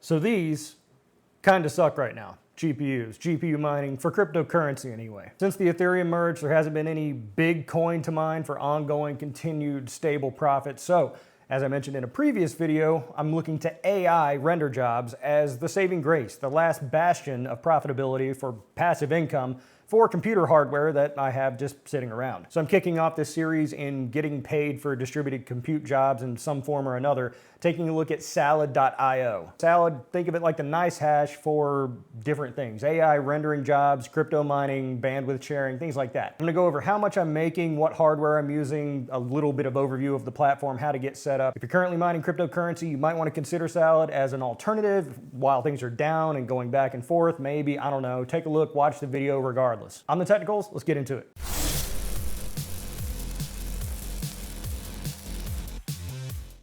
So these kind of suck right now. GPUs, GPU mining for cryptocurrency anyway. Since the Ethereum merge, there hasn't been any big coin to mine for ongoing, continued, stable profits. So, as I mentioned in a previous video, I'm looking to AI render jobs as the saving grace, the last bastion of profitability for passive income for computer hardware that I have just sitting around. So I'm kicking off this series in getting paid for distributed compute jobs in some form or another, taking a look at Salad.io. Salad, think of it like the nice hash for different things. AI rendering jobs, crypto mining, bandwidth sharing, things like that. I'm gonna go over how much I'm making, what hardware I'm using, a little bit of overview of the platform, how to get set up. If you're currently mining cryptocurrency, you might want to consider Salad as an alternative while things are down and going back and forth. Maybe, I don't know, take a look, watch the video regardless. I'm the Technicals, let's get into it.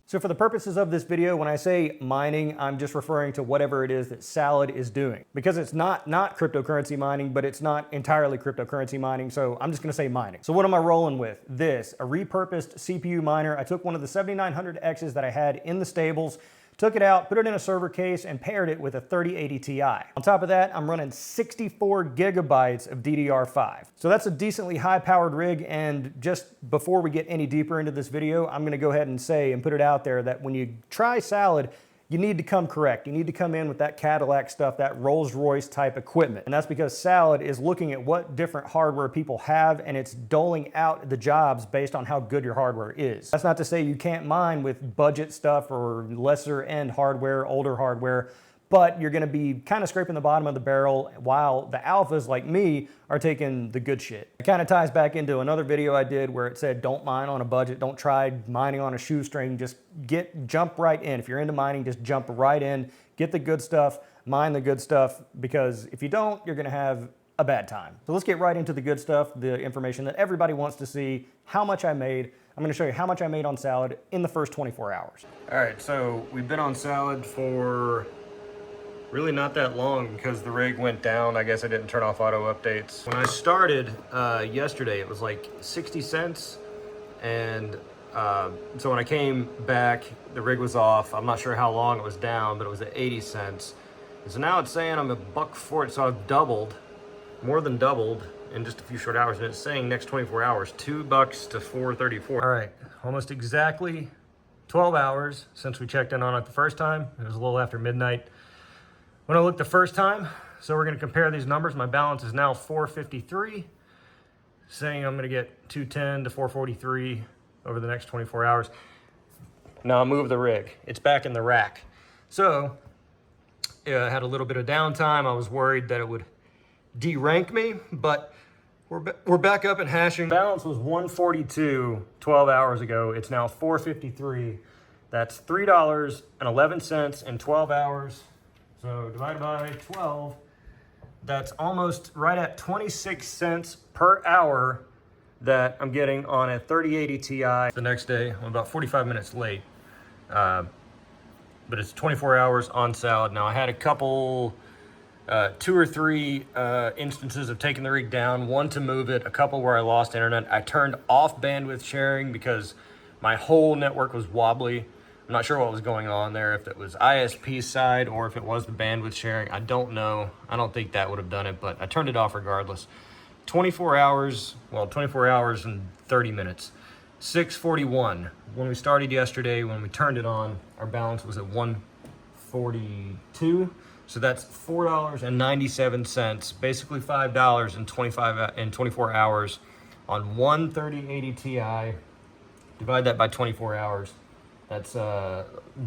So for the purposes of this video, when I say mining, I'm just referring to whatever it is that Salad is doing. Because it's not cryptocurrency mining, but it's not entirely cryptocurrency mining, so I'm just gonna say mining. So what am I rolling with? This, a repurposed CPU miner. I took one of the 7900Xs that I had in the stables, took it out, put it in a server case, and paired it with a 3080 Ti. On top of that, I'm running 64 gigabytes of DDR5. So that's a decently high-powered rig, and just before we get any deeper into this video, I'm gonna go ahead and say and put it out there that when you try Salad, you need to come correct. You need to come in with that Cadillac stuff, that Rolls-Royce type equipment. And that's because Salad is looking at what different hardware people have, and it's doling out the jobs based on how good your hardware is. That's not to say you can't mine with budget stuff or lesser end hardware, older hardware, but you're gonna be kind of scraping the bottom of the barrel while the alphas like me are taking the good shit. It kind of ties back into another video I did where it said don't mine on a budget, don't try mining on a shoestring, just jump right in. If you're into mining, just jump right in, get the good stuff, mine the good stuff, because if you don't, you're gonna have a bad time. So let's get right into the good stuff, the information that everybody wants to see, how much I made. I'm gonna show you how much I made on Salad in the first 24 hours. All right, so we've been on Salad for really not that long because the rig went down. I guess I didn't turn off auto updates. When I started yesterday, it was like 60 cents. And so when I came back, the rig was off. I'm not sure how long it was down, but it was at 80 cents. And so now it's saying I'm $1.40. So I've doubled, more than doubled in just a few short hours. And it's saying next 24 hours, $2 to $4.34. All right, almost exactly 12 hours since we checked in on it the first time. It was a little after midnight when I looked the first time. So we're gonna compare these numbers. My balance is now 453, saying I'm gonna get 210 to 443 over the next 24 hours. Now I'll move the rig. It's back in the rack. So I had a little bit of downtime. I was worried that it would derank me, but we're back up and hashing. Balance was 142 12 hours ago. It's now 453. That's $3.11 in 12 hours. So divided by 12, that's almost right at 26 cents per hour that I'm getting on a 3080 Ti. The next day, I'm about 45 minutes late, but it's 24 hours on Salad. Now I had a couple, 2 or 3 instances of taking the rig down, one to move it, a couple where I lost internet. I turned off bandwidth sharing because my whole network was wobbly. I'm not sure what was going on there, if it was ISP side or if it was the bandwidth sharing. I don't know. I don't think that would have done it, but I turned it off regardless. 24 hours, well, 24 hours and 30 minutes. 6:41. When we started yesterday, when we turned it on, our balance was at 142. So that's $4.97, basically $5 in 24 hours on one 3080 Ti. Divide that by 24 hours. That's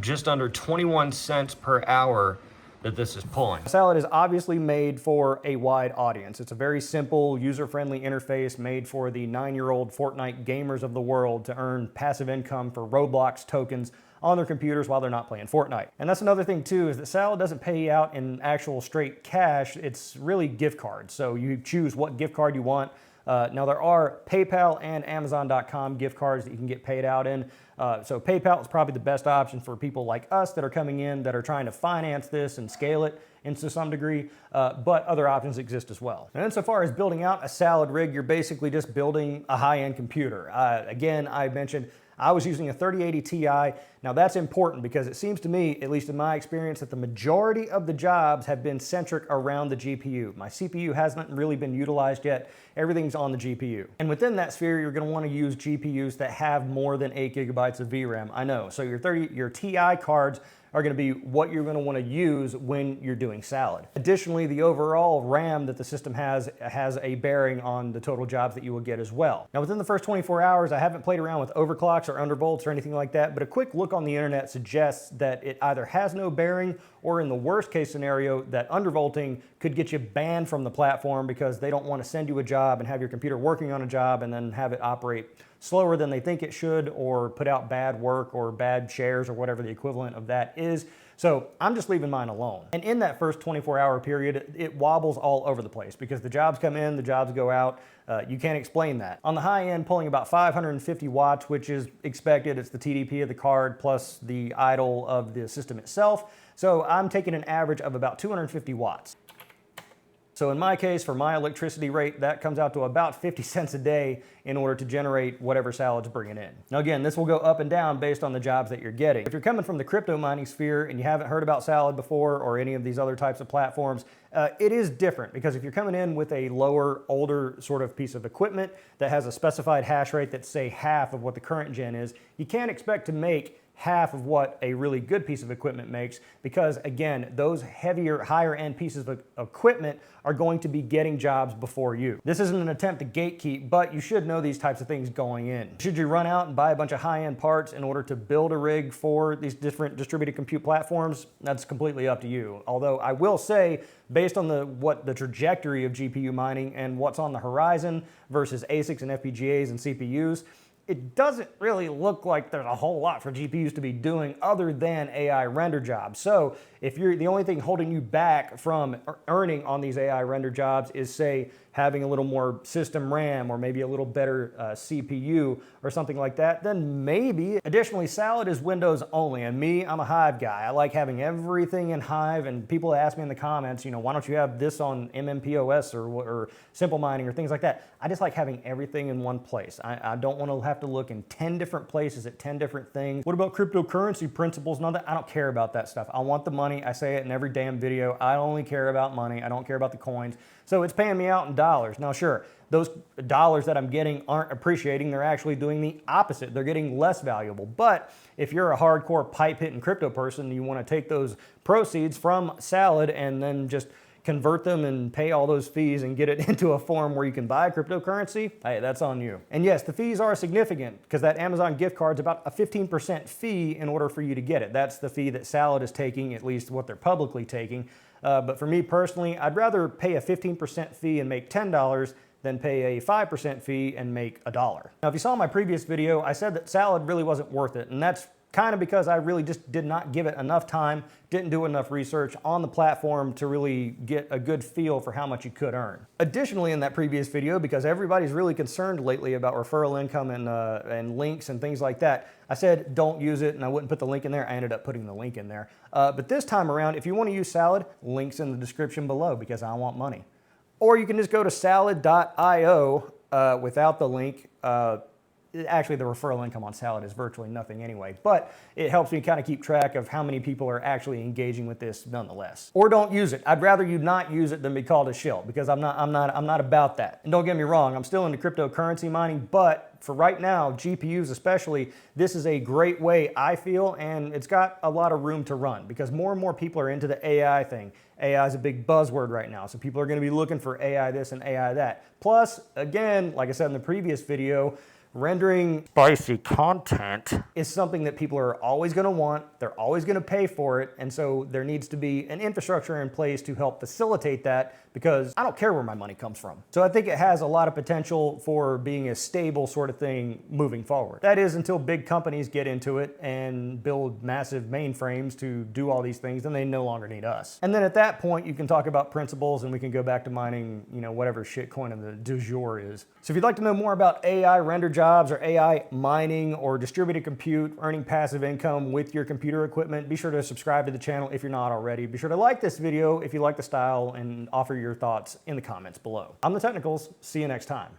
just under 21 cents per hour that this is pulling. Salad is obviously made for a wide audience. It's a very simple, user-friendly interface made for the 9-year-old Fortnite gamers of the world to earn passive income for Roblox tokens on their computers while they're not playing Fortnite. And that's another thing too, is that Salad doesn't pay you out in actual straight cash. It's really gift cards. So you choose what gift card you want. Now there are PayPal and Amazon.com gift cards that you can get paid out in. So PayPal is probably the best option for people like us that are coming in, that are trying to finance this and scale it into some degree, but other options exist as well. And insofar as building out a Salad rig, you're basically just building a high-end computer. Again, I mentioned I was using a 3080 Ti. Now that's important because it seems to me, at least in my experience, that the majority of the jobs have been centric around the GPU. My CPU hasn't really been utilized yet. Everything's on the GPU. And within that sphere, you're going to want to use GPUs that have more than 8 gigabytes of VRAM. I know. So your TI cards are going to be what you're going to want to use when you're doing Salad. Additionally, the overall RAM that the system has a bearing on the total jobs that you will get as well. Now, within the first 24 hours, I haven't played around with overclocks or undervolts or anything like that, but a quick look on the internet suggests that it either has no bearing or, in the worst case scenario, that undervolting could get you banned from the platform because they don't want to send you a job and have your computer working on a job and then have it operate slower than they think it should, or put out bad work or bad shares or whatever the equivalent of that is. So I'm just leaving mine alone. And in that first 24-hour period, it wobbles all over the place because the jobs come in, the jobs go out. You can't explain that. On the high end, pulling about 550 watts, which is expected. It's the TDP of the card plus the idle of the system itself. So I'm taking an average of about 250 watts. So in my case, for my electricity rate, that comes out to about 50 cents a day in order to generate whatever Salad's bringing in. Now again, this will go up and down based on the jobs that you're getting. If you're coming from the crypto mining sphere and you haven't heard about Salad before or any of these other types of platforms, it is different because if you're coming in with a lower, older sort of piece of equipment that has a specified hash rate that's, say, half of what the current gen is, you can't expect to make half of what a really good piece of equipment makes because, again, those heavier, higher end pieces of equipment are going to be getting jobs before you. This isn't an attempt to gatekeep, but you should know these types of things going in. Should you run out and buy a bunch of high-end parts in order to build a rig for these different distributed compute platforms? That's completely up to you. Although I will say, based on the trajectory of GPU mining and what's on the horizon versus ASICs and FPGAs and CPUs, it doesn't really look like there's a whole lot for GPUs to be doing other than AI render jobs. So if you're the only thing holding you back from earning on these AI render jobs is, say, having a little more system RAM or maybe a little better CPU or something like that, then maybe. Additionally, Salad is Windows only, and me, I'm a Hive guy. I like having everything in Hive, and people ask me in the comments, why don't you have this on MMPOS or Simple Mining or things like that? I just like having everything in one place. I don't want to have to look in 10 different places at 10 different things. What about cryptocurrency principles and all that? I don't care about that stuff. I want the money. I say it in every damn video. I only care about money. I don't care about the coins. So it's paying me out in dollars. Now, sure, those dollars that I'm getting aren't appreciating. They're actually doing the opposite. They're getting less valuable. But if you're a hardcore pipe-hitting crypto person and you want to take those proceeds from Salad and then just convert them and pay all those fees and get it into a form where you can buy cryptocurrency, hey, that's on you. And yes, the fees are significant because that Amazon gift card's about a 15% fee in order for you to get it. That's the fee that Salad is taking, at least what they're publicly taking. But for me personally, I'd rather pay a 15% fee and make $10 than pay a 5% fee and make $1. Now, if you saw my previous video, I said that Salad really wasn't worth it, and that's kind of because I really just did not give it enough time, didn't do enough research on the platform to really get a good feel for how much you could earn. Additionally, in that previous video, because everybody's really concerned lately about referral income and links and things like that, I said don't use it, and I wouldn't put the link in there. I ended up putting the link in there. But this time around, if you want to use Salad, links in the description below because I want money. Or you can just go to salad.io without the link. Actually, the referral income on Salad is virtually nothing anyway, but it helps me kind of keep track of how many people are actually engaging with this nonetheless. Or don't use it. I'd rather you not use it than be called a shill because I'm not about that. And don't get me wrong, I'm still into cryptocurrency mining, but for right now, GPUs especially, this is a great way, I feel, and it's got a lot of room to run because more and more people are into the AI thing. AI is a big buzzword right now, so people are going to be looking for AI this and AI that. Plus, again, like I said in the previous video, rendering spicy content is something that people are always going to want. They're always going to pay for it. And so there needs to be an infrastructure in place to help facilitate that because I don't care where my money comes from. So I think it has a lot of potential for being a stable sort of thing moving forward. That is until big companies get into it and build massive mainframes to do all these things, then they no longer need us. And then at that point, you can talk about principles and we can go back to mining, whatever shitcoin of the du jour is. So if you'd like to know more about AI render jobs or AI mining or distributed compute, earning passive income with your computer equipment, be sure to subscribe to the channel if you're not already. Be sure to like this video if you like the style and offer your thoughts in the comments below. I'm TheTechnicals. See you next time.